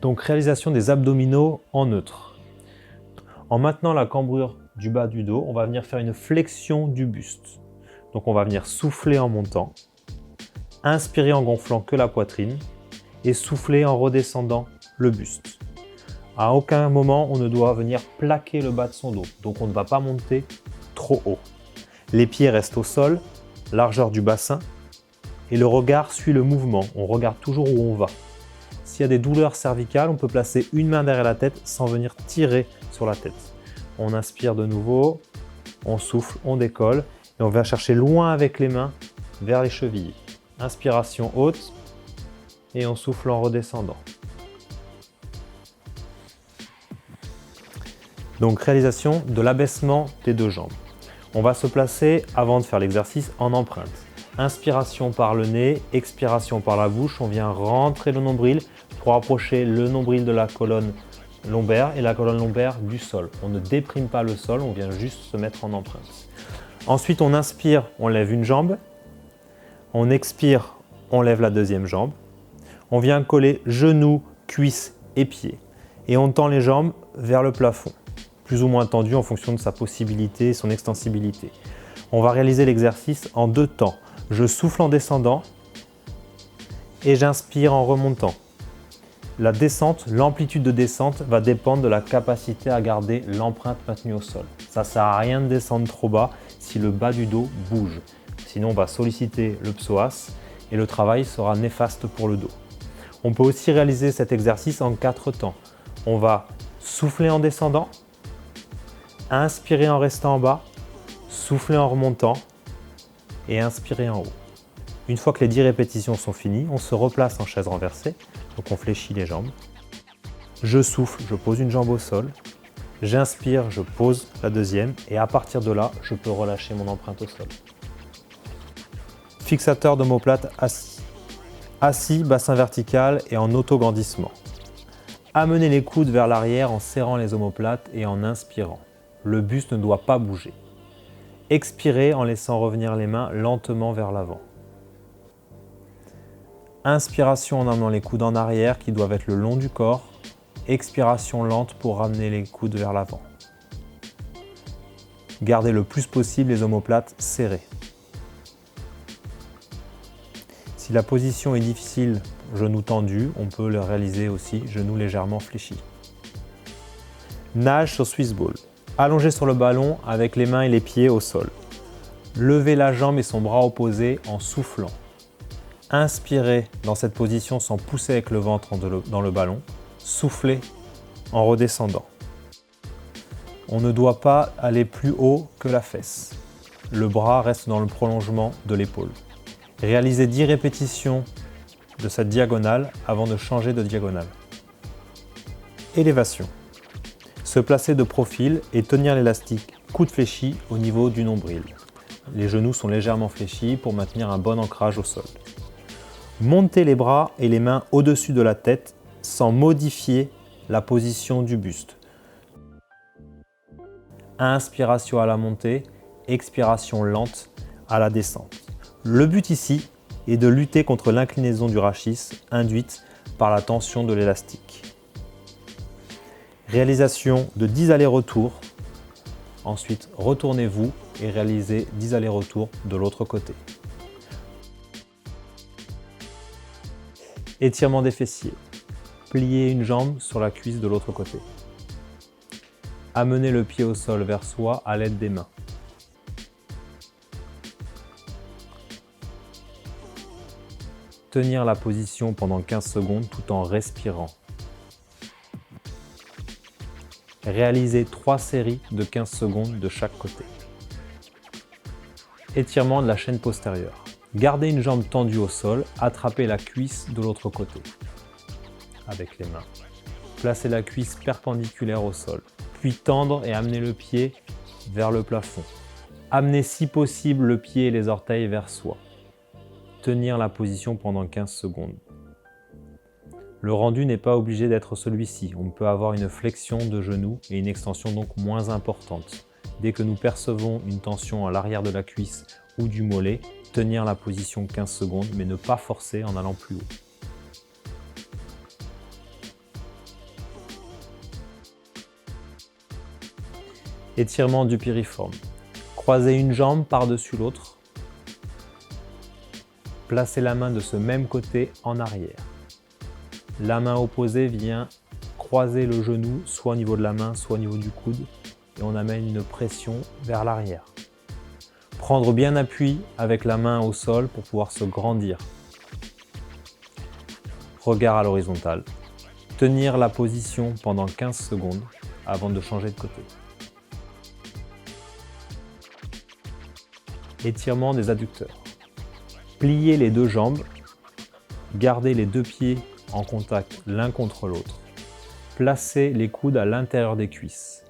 Donc réalisation des abdominaux en neutre. En maintenant la cambrure du bas du dos, on va venir faire une flexion du buste. Donc on va venir souffler en montant, inspirer en gonflant que la poitrine et souffler en redescendant le buste. À aucun moment on ne doit venir plaquer le bas de son dos, donc on ne va pas monter trop haut. Les pieds restent au sol, largeur du bassin, et le regard suit le mouvement, on regarde toujours où on va. S'il y a des douleurs cervicales, on peut placer une main derrière la tête sans venir tirer sur la tête. On inspire de nouveau, on souffle, on décolle, et on vient chercher loin avec les mains vers les chevilles. Inspiration haute, et on souffle en redescendant. Donc réalisation de l'abaissement des deux jambes. On va se placer avant de faire l'exercice en empreinte. Inspiration par le nez, expiration par la bouche. On vient rentrer le nombril pour approcher le nombril de la colonne lombaire et la colonne lombaire du sol. On ne déprime pas le sol, on vient juste se mettre en empreinte. Ensuite, on inspire, on lève une jambe. On expire, on lève la deuxième jambe. On vient coller genoux, cuisses et pieds. Et on tend les jambes vers le plafond, plus ou moins tendu en fonction de sa possibilité et son extensibilité. On va réaliser l'exercice en deux temps. Je souffle en descendant et j'inspire en remontant. La descente, l'amplitude de descente va dépendre de la capacité à garder l'empreinte maintenue au sol. Ça ne sert à rien de descendre trop bas si le bas du dos bouge. Sinon, on va solliciter le psoas et le travail sera néfaste pour le dos. On peut aussi réaliser cet exercice en 4 temps. On va souffler en descendant, inspirer en restant en bas, souffler en remontant et inspirer en haut. Une fois que les 10 répétitions sont finies, on se replace en chaise renversée, donc on fléchit les jambes. Je souffle, je pose une jambe au sol. J'inspire, je pose la deuxième et à partir de là, je peux relâcher mon empreinte au sol. Fixateur d'omoplate assis. Assis, bassin vertical et en autograndissement. Amenez les coudes vers l'arrière en serrant les omoplates et en inspirant. Le buste ne doit pas bouger. Expirez en laissant revenir les mains lentement vers l'avant. Inspiration en amenant les coudes en arrière qui doivent être le long du corps. Expiration lente pour ramener les coudes vers l'avant. Gardez le plus possible les omoplates serrées. Si la position est difficile, genou tendu, on peut le réaliser aussi, genou légèrement fléchi. Nage sur Swiss Ball. Allongé sur le ballon avec les mains et les pieds au sol. Levez la jambe et son bras opposé en soufflant. Inspirez dans cette position sans pousser avec le ventre dans le ballon. Soufflez en redescendant. On ne doit pas aller plus haut que la fesse. Le bras reste dans le prolongement de l'épaule. Réalisez 10 répétitions de cette diagonale avant de changer de diagonale. Élévation. Se placer de profil et tenir l'élastique coude fléchi au niveau du nombril. Les genoux sont légèrement fléchis pour maintenir un bon ancrage au sol. Montez les bras et les mains au-dessus de la tête sans modifier la position du buste. Inspiration à la montée, expiration lente à la descente. Le but ici est de lutter contre l'inclinaison du rachis induite par la tension de l'élastique. Réalisation de 10 allers-retours. Ensuite, retournez-vous et réalisez 10 allers-retours de l'autre côté. Étirement des fessiers. Pliez une jambe sur la cuisse de l'autre côté. Amenez le pied au sol vers soi à l'aide des mains. Tenir la position pendant 15 secondes tout en respirant. Réalisez 3 séries de 15 secondes de chaque côté. Étirement de la chaîne postérieure. Gardez une jambe tendue au sol, attrapez la cuisse de l'autre côté avec les mains. Placez la cuisse perpendiculaire au sol, puis tendre et amener le pied vers le plafond. Amenez si possible le pied et les orteils vers soi. Tenir la position pendant 15 secondes. Le rendu n'est pas obligé d'être celui-ci. On peut avoir une flexion de genou et une extension donc moins importante. Dès que nous percevons une tension à l'arrière de la cuisse ou du mollet, tenir la position 15 secondes mais ne pas forcer en allant plus haut. Étirement du piriforme. Croisez une jambe par-dessus l'autre. Placez la main de ce même côté en arrière. La main opposée vient croiser le genou, soit au niveau de la main, soit au niveau du coude, et on amène une pression vers l'arrière. Prendre bien appui avec la main au sol pour pouvoir se grandir. Regard à l'horizontale. Tenir la position pendant 15 secondes avant de changer de côté. Étirement des adducteurs. Pliez les deux jambes. Gardez les deux pieds en contact l'un contre l'autre. Placez les coudes à l'intérieur des cuisses.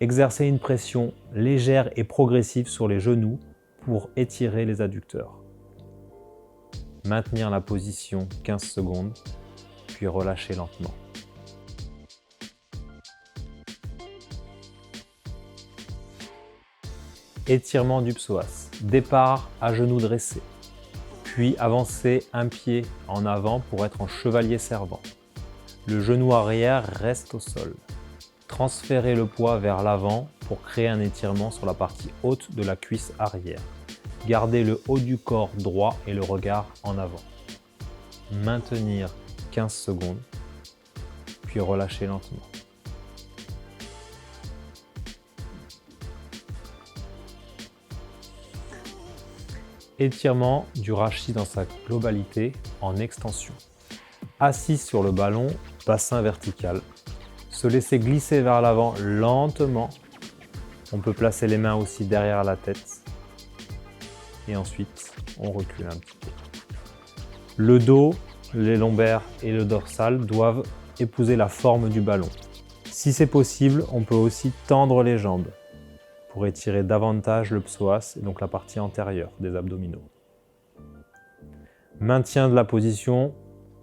Exercez une pression légère et progressive sur les genoux pour étirer les adducteurs. Maintenir la position 15 secondes, puis relâcher lentement. Étirement du psoas. Départ à genoux dressés. Puis avancez un pied en avant pour être en chevalier servant. Le genou arrière reste au sol. Transférez le poids vers l'avant pour créer un étirement sur la partie haute de la cuisse arrière. Gardez le haut du corps droit et le regard en avant. Maintenir 15 secondes, puis relâcher lentement. Étirement du rachis dans sa globalité en extension. Assis sur le ballon, bassin vertical. Se laisser glisser vers l'avant lentement. On peut placer les mains aussi derrière la tête. Et ensuite, on recule un petit peu. Le dos, les lombaires et le dorsal doivent épouser la forme du ballon. Si c'est possible, on peut aussi tendre les jambes pour étirer davantage le psoas et donc la partie antérieure des abdominaux. Maintien de la position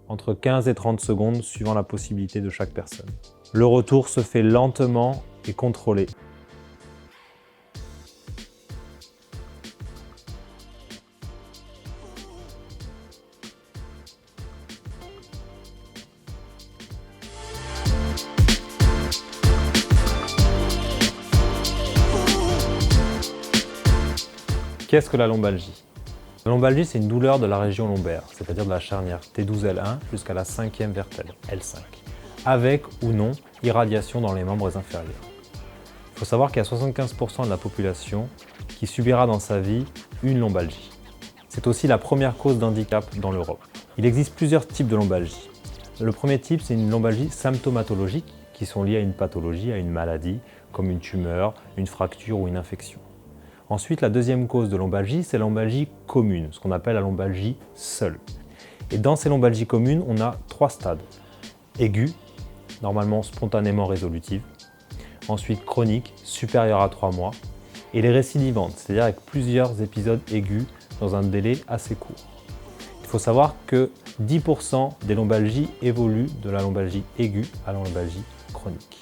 entre 15 et 30 secondes suivant la possibilité de chaque personne. Le retour se fait lentement et contrôlé. Qu'est-ce que la lombalgie? La lombalgie, c'est une douleur de la région lombaire, c'est-à-dire de la charnière T12-L1 jusqu'à la 5e vertèbre, L5, avec ou non irradiation dans les membres inférieurs. Il faut savoir qu'il y a 75% de la population qui subira dans sa vie une lombalgie. C'est aussi la première cause d'handicap dans l'Europe. Il existe plusieurs types de lombalgie. Le premier type, c'est une lombalgie symptomatologique qui sont liées à une pathologie, à une maladie, comme une tumeur, une fracture ou une infection. Ensuite, la deuxième cause de lombalgie, c'est la lombalgie commune, ce qu'on appelle la lombalgie seule. Et dans ces lombalgies communes, on a 3 stades. Aiguë, normalement spontanément résolutive. Ensuite, chronique, supérieure à 3 mois. Et les récidivantes, c'est-à-dire avec plusieurs épisodes aigus dans un délai assez court. Il faut savoir que 10% des lombalgies évoluent de la lombalgie aiguë à la lombalgie chronique.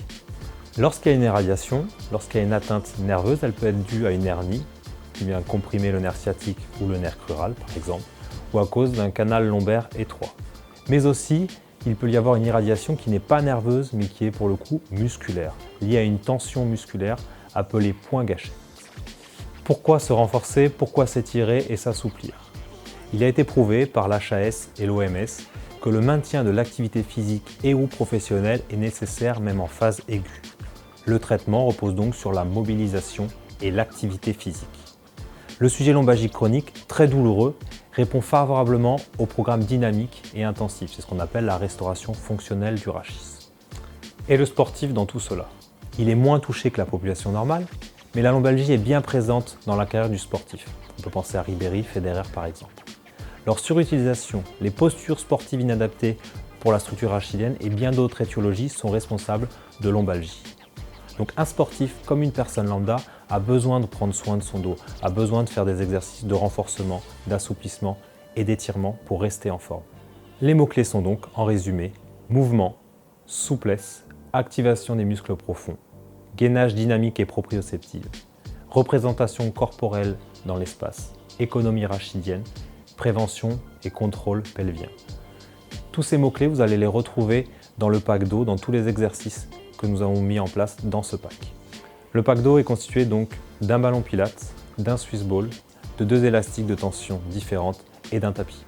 Lorsqu'il y a une irradiation, lorsqu'il y a une atteinte nerveuse, elle peut être due à une hernie qui vient comprimer le nerf sciatique ou le nerf crural par exemple, ou à cause d'un canal lombaire étroit. Mais aussi, il peut y avoir une irradiation qui n'est pas nerveuse mais qui est pour le coup musculaire, liée à une tension musculaire appelée point gâchette. Pourquoi se renforcer, pourquoi s'étirer et s'assouplir? Il a été prouvé par l'HAS et l'OMS que le maintien de l'activité physique et ou professionnelle est nécessaire même en phase aiguë. Le traitement repose donc sur la mobilisation et l'activité physique. Le sujet lombalgie chronique, très douloureux, répond favorablement au programme dynamique et intensif. C'est ce qu'on appelle la restauration fonctionnelle du rachis. Et le sportif dans tout cela? Il est moins touché que la population normale, mais la lombalgie est bien présente dans la carrière du sportif. On peut penser à Ribéry, Federer par exemple. Leur surutilisation, les postures sportives inadaptées pour la structure rachidienne et bien d'autres étiologies sont responsables de lombalgie. Donc un sportif, comme une personne lambda, a besoin de prendre soin de son dos, a besoin de faire des exercices de renforcement, d'assouplissement et d'étirement pour rester en forme. Les mots-clés sont donc, en résumé, mouvement, souplesse, activation des muscles profonds, gainage dynamique et proprioceptive, représentation corporelle dans l'espace, économie rachidienne, prévention et contrôle pelvien. Tous ces mots-clés, vous allez les retrouver dans le pack d'eau, dans tous les exercices que nous avons mis en place dans ce pack. Le pack d'eau est constitué donc d'un ballon pilates, d'un Swiss ball, de 2 élastiques de tension différentes et d'un tapis.